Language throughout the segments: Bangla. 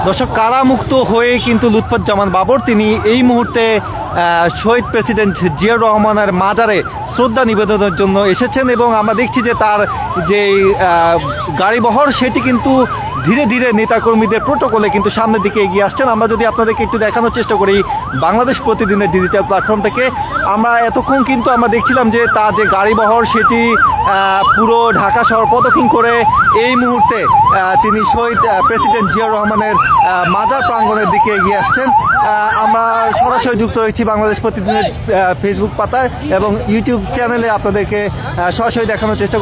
দর্শক, কারামুক্ত হয়ে কিন্তু লুৎফুজ্জামান বাবর তিনি এই মুহূর্তে শহীদ প্রেসিডেন্ট জিয়াউর রহমানের মাজারে শ্রদ্ধা নিবেদনের জন্য এসেছেন এবং আমরা দেখছি যে তার যে গাড়িবহর সেটি কিন্তু ধীরে ধীরে নেতাকর্মীদের প্রোটোকলে কিন্তু সামনের দিকে এগিয়ে আসছেন। আমরা যদি আপনাদেরকে একটু দেখানোর চেষ্টা করি বাংলাদেশ প্রতিদিনের ডিজিটাল প্ল্যাটফর্ম থেকে, আমরা এতক্ষণ কিন্তু আমরা দেখছিলাম যে তার যে গাড়িবহর সেটি পুরো ঢাকা শহর প্রদক্ষিণ করে এই মুহূর্তে তিনি শহীদ প্রেসিডেন্ট জিয়াউর রহমানের মাজার প্রাঙ্গণের দিকে এগিয়ে আসছেন। আমরা সরাসরি যুক্ত রয়েছি বাংলাদেশ প্রতিদিনের ফেসবুক পাতায় এবং ইউটিউব চ্যানেলে আপনাদেরকে সরাসরি দেখানোর চেষ্টা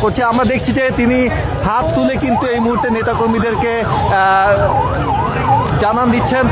করছি। আমরা দেখছি যে তিনি হাত তুলে কিন্তু এই মুহূর্তে নেতাকর্মীদেরকে জানান দিচ্ছেন।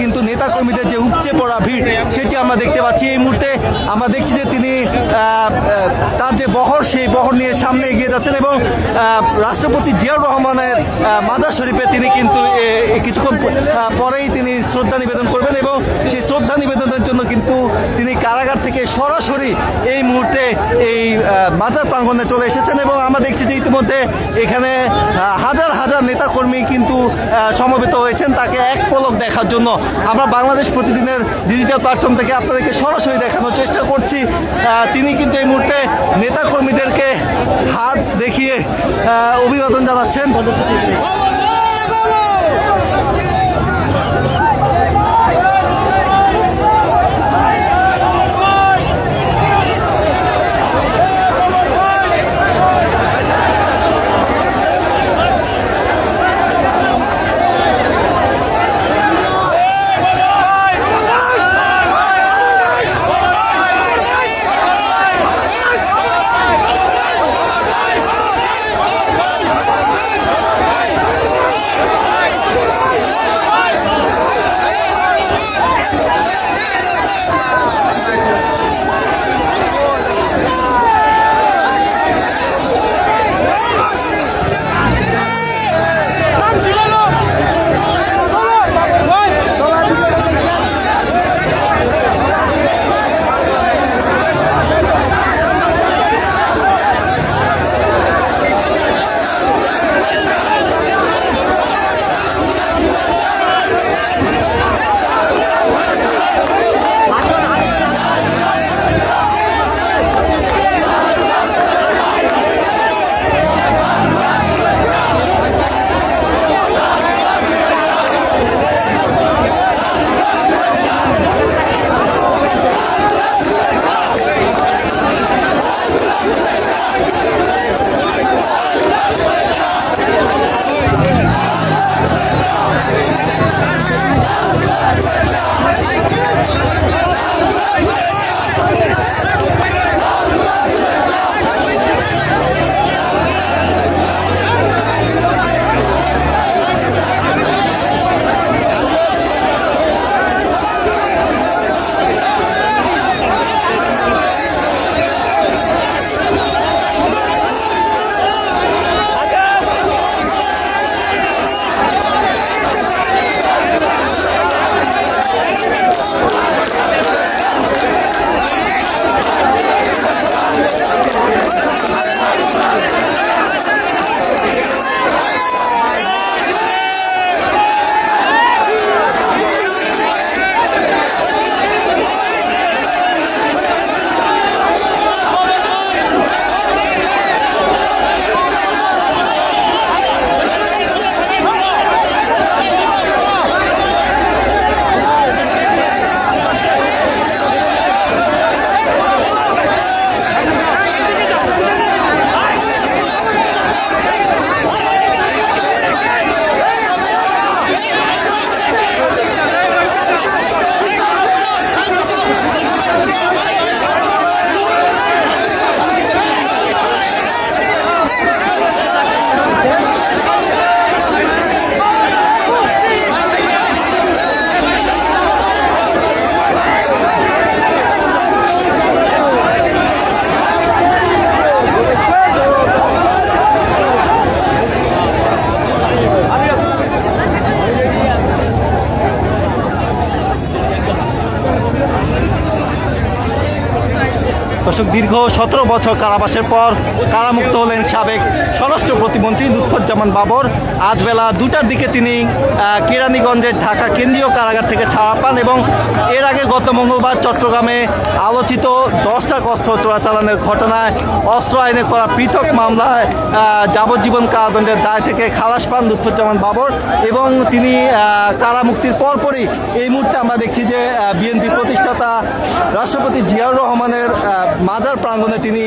কিন্তু নেতাকর্মীদের যে উপচে পড়া ভিড় সেটি আমরা দেখতে পাচ্ছি। এই মুহূর্তে আমরা দেখছি যে তিনি তার যে বহর সেই বহর নিয়ে সামনে এগিয়ে যাচ্ছেন এবং রাষ্ট্রপতি জিয়াউর রহমানের মাজার শরীফে তিনি কিন্তু কিছুক্ষণ পরেই তিনি শ্রদ্ধা নিবেদন করবেন এবং সেই শ্রদ্ধা নিবেদনের জন্য কিন্তু তিনি কারাগার থেকে সরাসরি এই মুহূর্তে এই মাজার প্রাঙ্গণে চলে এসেছেন এবং আমরা দেখছি যে ইতিমধ্যে এখানে হাজার হাজার নেতাকর্মী কিন্তু সমবেত হয়েছেন তাকে এক পলক দেখার জন্য। আমরা বাংলাদেশ প্রতিদিনের ডিজিটাল প্ল্যাটফর্ম থেকে আপনাদেরকে সরাসরি দেখানোর চেষ্টা করছি। তিনি কিন্তু এই মুহূর্তে নেতাকর্মীদেরকে হাত দেখিয়ে অভিবাদন জানাচ্ছেন। দর্শক, দীর্ঘ 17 বছর কারাবাসের পর কারামুক্ত হলেন সাবেক স্বরাষ্ট্র প্রতিমন্ত্রী লুৎফুজ্জামান বাবর। আজ বেলা 2টার দিকে তিনি কেরানীগঞ্জের ঢাকা কেন্দ্রীয় কারাগার থেকে ছাড়া পান এবং এর আগে গত মঙ্গলবার চট্টগ্রামে আলোচিত 10টা অস্ত্র চোরাচালানের ঘটনায় অস্ত্র আইনে করা পৃথক মামলায় যাবজ্জীবন কারাদণ্ডের দায় থেকে খালাস পান লুৎফুজ্জামান বাবর এবং তিনি কারামুক্তির পরপরই এই মুহূর্তে আমরা দেখছি যে বিএনপি প্রতিষ্ঠাতা রাষ্ট্রপতি জিয়াউর রহমানের মাজার প্রাঙ্গণে তিনি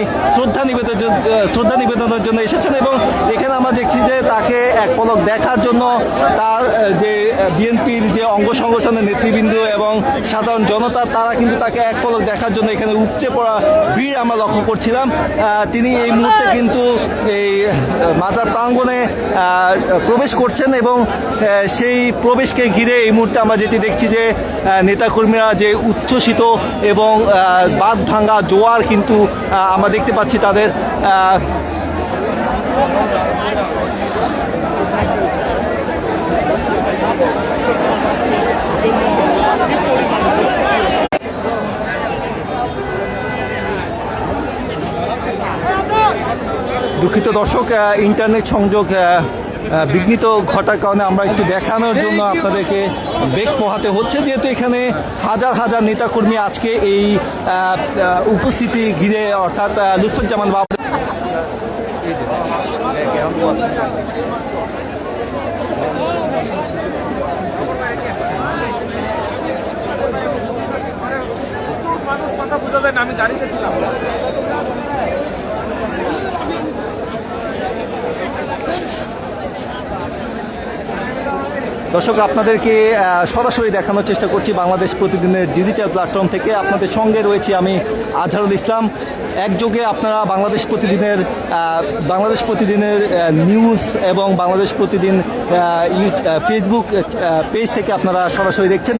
শ্রদ্ধা নিবেদনের জন্য এসেছেন এবং এখানে আমরা দেখছি যে তাকে এক পলক দেখার জন্য তার যে বিএনপির যে অঙ্গ সংগঠনের নেতৃবৃন্দ এবং সাধারণ জনতা তারা কিন্তু তাকে এক পলক দেখার জন্য এখানে উপচে পড়া ভিড় আমরা লক্ষ্য করছিলাম। তিনি এই মুহূর্তে কিন্তু এই মাজার প্রাঙ্গণে প্রবেশ করছেন এবং সেই প্রবেশকে ঘিরে এই মুহূর্তে আমরা যেটি দেখছি যে নেতাকর্মীরা যে উচ্ছ্বসিত এবং বাঁধ ভাঙ্গা জোয়ার কিন্তু আমরা দেখতে পাচ্ছি তাদের। দুঃখিত দর্শক, ইন্টারনেট সংযোগ বিঘ্নিত ঘটার কারণে আমরা একটু দেখানোর জন্য আপনাদেরকে বেগ পোহাতে হচ্ছে, যেহেতু এখানে হাজার হাজার নেতাকর্মী আজকে এই উপস্থিতি ঘিরে, অর্থাৎ লুৎফুজ্জামান বাবর। আমি গাড়িতে ছিলাম। দর্শক, আপনাদেরকে সরাসরি দেখানোর চেষ্টা করছি বাংলাদেশ প্রতিদিনের ডিজিটাল প্ল্যাটফর্ম থেকে। আপনাদের সঙ্গে রয়েছি আমি আজহারুল ইসলাম। একযোগে আপনারা বাংলাদেশ প্রতিদিনের নিউজ এবং বাংলাদেশ প্রতিদিন ফেসবুক পেজ থেকে আপনারা সরাসরি দেখছেন।